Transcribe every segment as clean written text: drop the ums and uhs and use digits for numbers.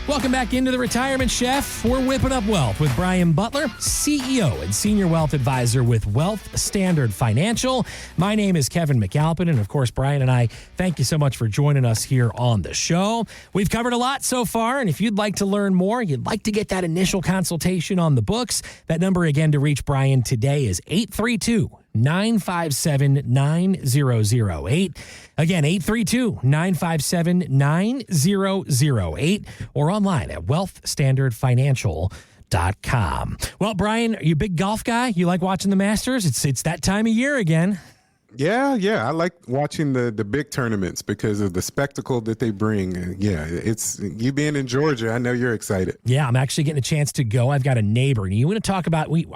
Welcome back into the Retirement Chef. We're whipping up wealth with Brian Butler, CEO and Senior Wealth Advisor with Wealth Standard Financial. My name is Kevin McAlpin, and of course, Brian and I thank you so much for joining us here on the show. We've covered a lot so far, and if you'd like to learn more, you'd like to get that initial consultation on the books, that number again to reach Brian today is 832-957-9008. Again, 832-957-9008, or online at wealthstandardfinancial.com. Well, Brian, are you a big golf guy? You like watching the Masters? It's that time of year again. Yeah. I like watching the big tournaments because of the spectacle that they bring. Yeah, it's you being in Georgia. I know you're excited. Yeah, I'm actually getting a chance to go. I've got a neighbor, and you want to talk about, we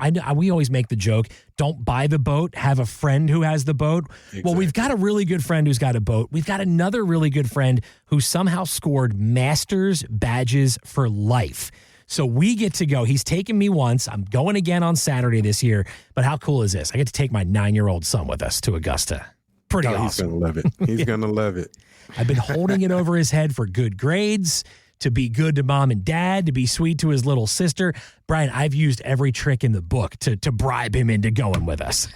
always make the joke, don't buy the boat, have a friend who has the boat. Exactly. Well, we've got a really good friend who's got a boat. We've got another really good friend who somehow scored Masters badges for life. So we get to go. He's taken me once. I'm going again on Saturday this year. But how cool is this? I get to take my 9-year-old son with us to Augusta. Pretty awesome. He's going to love it. He's going to love it. I've been holding it over his head for good grades, to be good to mom and dad, to be sweet to his little sister. Brian, I've used every trick in the book to bribe him into going with us.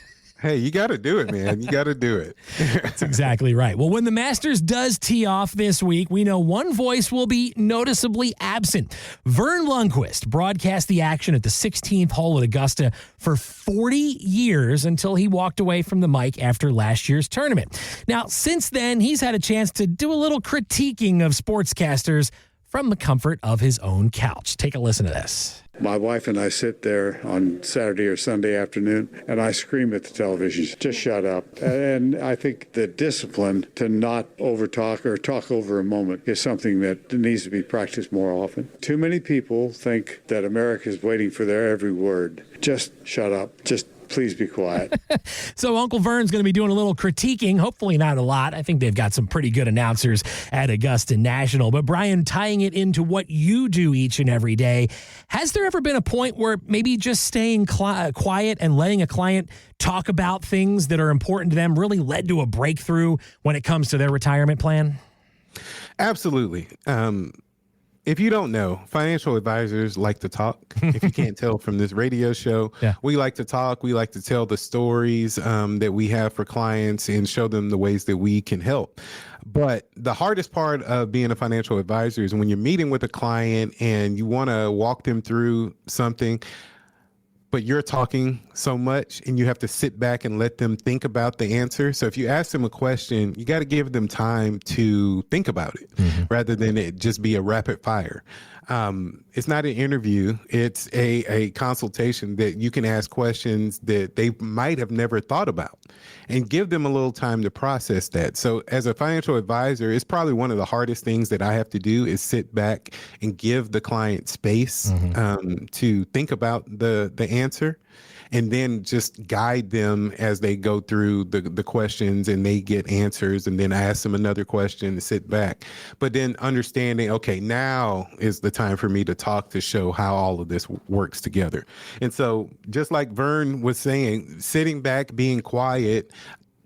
Hey, you got to do it, man. You got to do it. That's exactly right. Well, when the Masters does tee off this week, we know one voice will be noticeably absent. Verne Lundquist broadcast the action at the 16th hole at Augusta for 40 years until he walked away from the mic after last year's tournament. Now, since then, he's had a chance to do a little critiquing of sportscasters from the comfort of his own couch. Take a listen to this. My wife and I sit there on Saturday or Sunday afternoon, and I scream at the television, just shut up. And I think the discipline to not overtalk or talk over a moment is something that needs to be practiced more often. Too many people think that America is waiting for their every word. Just shut up. Just please be quiet. So Uncle Verne's going to be doing a little critiquing, hopefully not a lot. I think they've got some pretty good announcers at Augusta National. But Brian, tying it into what you do each and every day, has there ever been a point where maybe just staying quiet and letting a client talk about things that are important to them really led to a breakthrough when it comes to their retirement plan? Absolutely. If you don't know, financial advisors like to talk. If you can't tell from this radio show, We like to talk. We like to tell the stories that we have for clients and show them the ways that we can help. But the hardest part of being a financial advisor is when you're meeting with a client and you want to walk them through something, but you're talking so much and you have to sit back and let them think about the answer. So if you ask them a question, you got to give them time to think about it rather than it just be a rapid fire. It's not an interview. It's a consultation that you can ask questions that they might have never thought about and give them a little time to process that. So as a financial advisor, it's probably one of the hardest things that I have to do is sit back and give the client space to think about the answer, and then just guide them as they go through the questions and they get answers, and then ask them another question to sit back. But then understanding, okay, now is the time for me to talk to show how all of this works together. And so just like Verne was saying, sitting back, being quiet,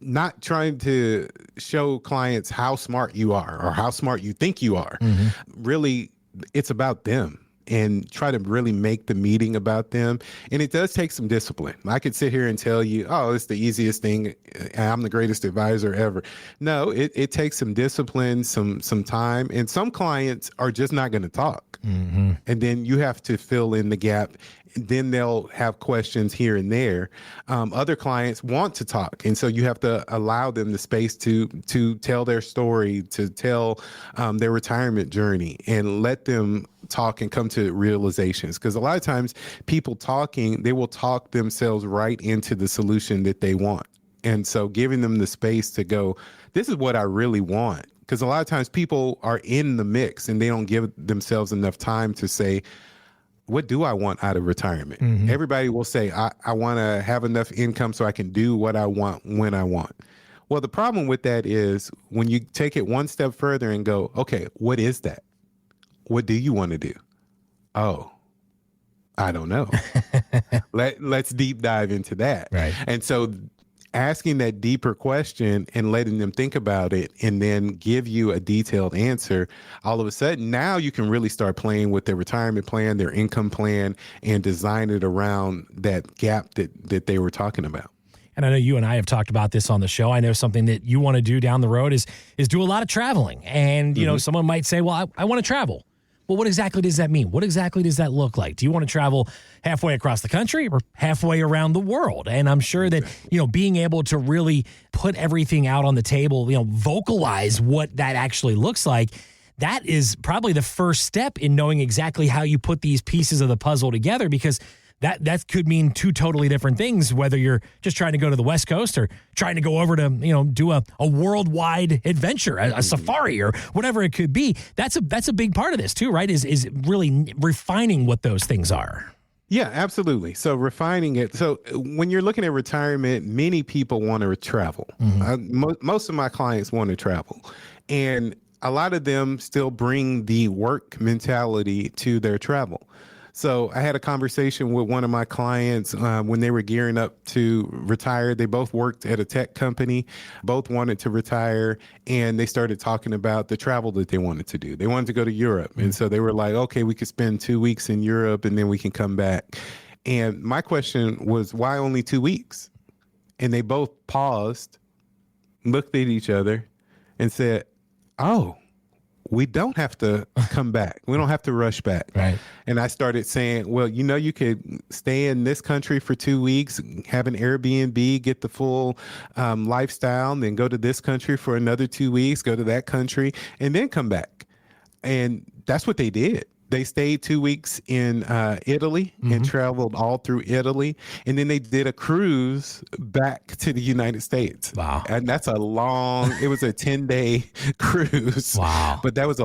not trying to show clients how smart you are or how smart you think you are. Really, it's about them. And try to really make the meeting about them. And it does take some discipline. I could sit here and tell you, oh, it's the easiest thing. I'm the greatest advisor ever. No, it takes some discipline, some time. And some clients are just not going to talk. And then you have to fill in the gap. Then they'll have questions here and there. Other clients want to talk. And so you have to allow them the space to tell their story, to tell their retirement journey, and let them talk and come to realizations. Because a lot of times people talking, they will talk themselves right into the solution that they want. And so giving them the space to go, this is what I really want. Because a lot of times people are in the mix and they don't give themselves enough time to say, what do I want out of retirement? Everybody will say, I want to have enough income so I can do what I want when I want. Well, the problem with that is when you take it one step further and go, okay, what is that? What do you want to do? Oh, I don't know. Let's deep dive into that. Right. And so asking that deeper question and letting them think about it and then give you a detailed answer, all of a sudden now you can really start playing with their retirement plan, their income plan, and design it around that gap that they were talking about. And I know you and I have talked about this on the show. I know something that you want to do down the road is do a lot of traveling. And, you know, someone might say, well, I want to travel. Well, what exactly does that mean? What exactly does that look like? Do you want to travel halfway across the country or halfway around the world? And I'm sure that, you know, being able to really put everything out on the table, you know, vocalize what that actually looks like, that is probably the first step in knowing exactly how you put these pieces of the puzzle together, because that could mean two totally different things, whether you're just trying to go to the West Coast or trying to go over to, you know, do a worldwide adventure, a safari or whatever it could be. That's a big part of this too, right? Is really refining what those things are. Yeah, absolutely. So refining it. So when you're looking at retirement, many people want to travel. Most of my clients want to travel, and a lot of them still bring the work mentality to their travel. So I had a conversation with one of my clients when they were gearing up to retire. They both worked at a tech company, both wanted to retire, and they started talking about the travel that they wanted to do. They wanted to go to Europe. And so they were like, okay, we could spend 2 weeks in Europe and then we can come back. And my question was, why only 2 weeks? And they both paused, looked at each other and said, oh, we don't have to come back. We don't have to rush back. Right. And I started saying, well, you know, you could stay in this country for 2 weeks, have an Airbnb, get the full lifestyle, and then go to this country for another 2 weeks, go to that country, and then come back. And that's what they did. They stayed 2 weeks in Italy and traveled all through Italy. And then they did a cruise back to the United States. Wow. And that's it was a 10-day cruise. Wow. But that was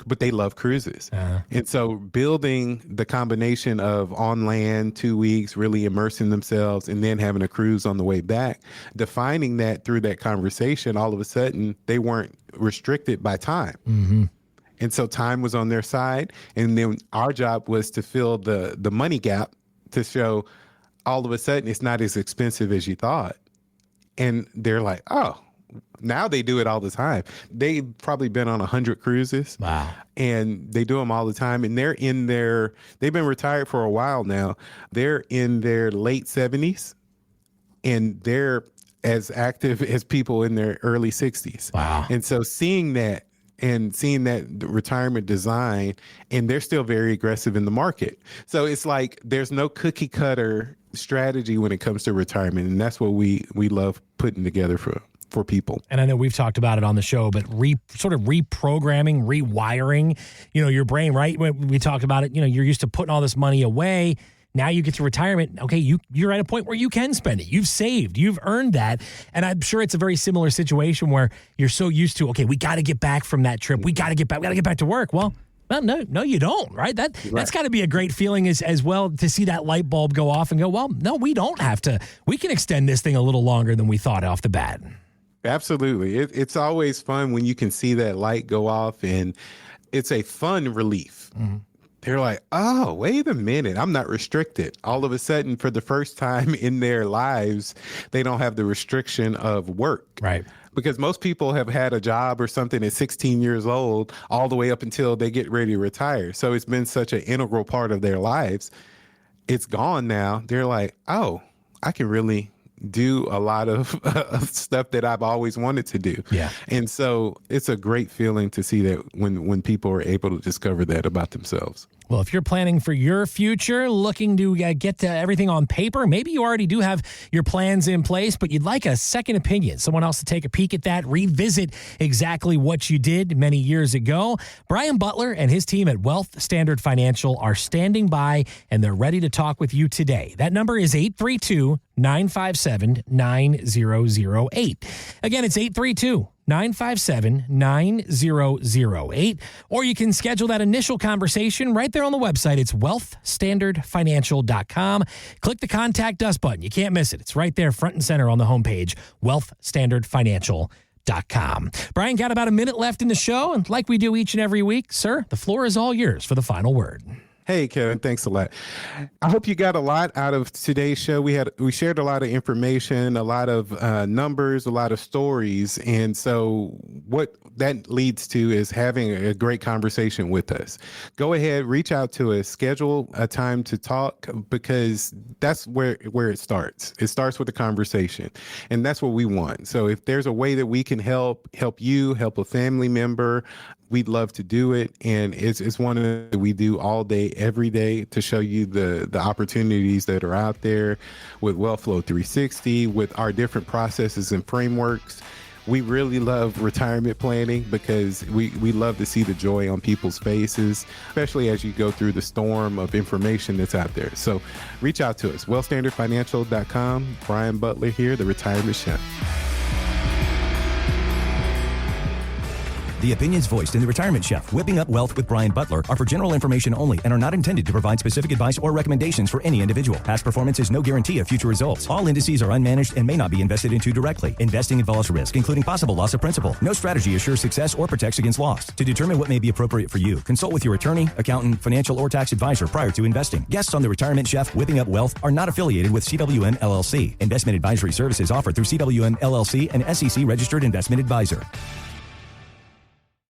but they love cruises. And so building the combination of on land 2 weeks, really immersing themselves, and then having a cruise on the way back, defining that through that conversation, all of a sudden they weren't restricted by time. And so time was on their side. And then our job was to fill the money gap to show all of a sudden it's not as expensive as you thought. And they're like, oh, now they do it all the time. They've probably been on 100 cruises. Wow. And they do them all the time. And they've been retired for a while now. They're in their late 70s and they're as active as people in their early 60s. Wow. And so seeing that retirement design, and they're still very aggressive in the market. So it's like there's no cookie cutter strategy when it comes to retirement. And that's what we love putting together for people. And I know we've talked about it on the show, but sort of reprogramming, rewiring, you know, your brain, right? When we talked about it, you know, you're used to putting all this money away. Now you get to retirement. Okay, you're at a point where you can spend it. You've saved. You've earned that. And I'm sure it's a very similar situation where you're so used to, okay, we got to get back from that trip. We got to get back. We got to get back to work. Well, no, you don't, right? That's got to be a great feeling as well, to see that light bulb go off and go, well, no, we don't have to. We can extend this thing a little longer than we thought off the bat. Absolutely. It's always fun when you can see that light go off, and it's a fun relief. They're like, oh, wait a minute, I'm not restricted. All of a sudden, for the first time in their lives, they don't have the restriction of work. Right. Because most people have had a job or something at 16 years old all the way up until they get ready to retire. So it's been such an integral part of their lives. It's gone now. They're like, oh, I can really do a lot of stuff that I've always wanted to do. Yeah. And so it's a great feeling to see that when people are able to discover that about themselves. Well, if you're planning for your future, looking to get to everything on paper, maybe you already do have your plans in place, but you'd like a second opinion, someone else to take a peek at that, revisit exactly what you did many years ago. Brian Butler and his team at Wealth Standard Financial are standing by, and they're ready to talk with you today. That number is 832-957-9008. Again, it's 832-957-9008. Or you can schedule that initial conversation right there on the website. It's wealthstandardfinancial.com. Click the Contact Us button. You can't miss it. It's right there front and center on the homepage, wealthstandardfinancial.com. Brian, got about a minute left in the show, and like we do each and every week, sir, the floor is all yours for the final word. Hey, Kevin, thanks a lot. I hope you got a lot out of today's show. We shared a lot of information, a lot of numbers, a lot of stories. And so what that leads to is having a great conversation with us. Go ahead, reach out to us, schedule a time to talk, because that's where it starts. It starts with a conversation, and that's what we want. So if there's a way that we can help you, help a family member, we'd love to do it. And it's one that we do all day, every day, to show you the opportunities that are out there with Wealthflow 360, with our different processes and frameworks. We really love retirement planning because we love to see the joy on people's faces, especially as you go through the storm of information that's out there. So reach out to us, wealthstandardfinancial.com. Brian Butler here, the Retirement Chef. The opinions voiced in The Retirement Chef, Whipping Up Wealth with Brian Butler, are for general information only and are not intended to provide specific advice or recommendations for any individual. Past performance is no guarantee of future results. All indices are unmanaged and may not be invested into directly. Investing involves risk, including possible loss of principal. No strategy assures success or protects against loss. To determine what may be appropriate for you, consult with your attorney, accountant, financial, or tax advisor prior to investing. Guests on The Retirement Chef, Whipping Up Wealth are not affiliated with CWM LLC. Investment advisory services offered through CWM LLC, an SEC registered investment advisor.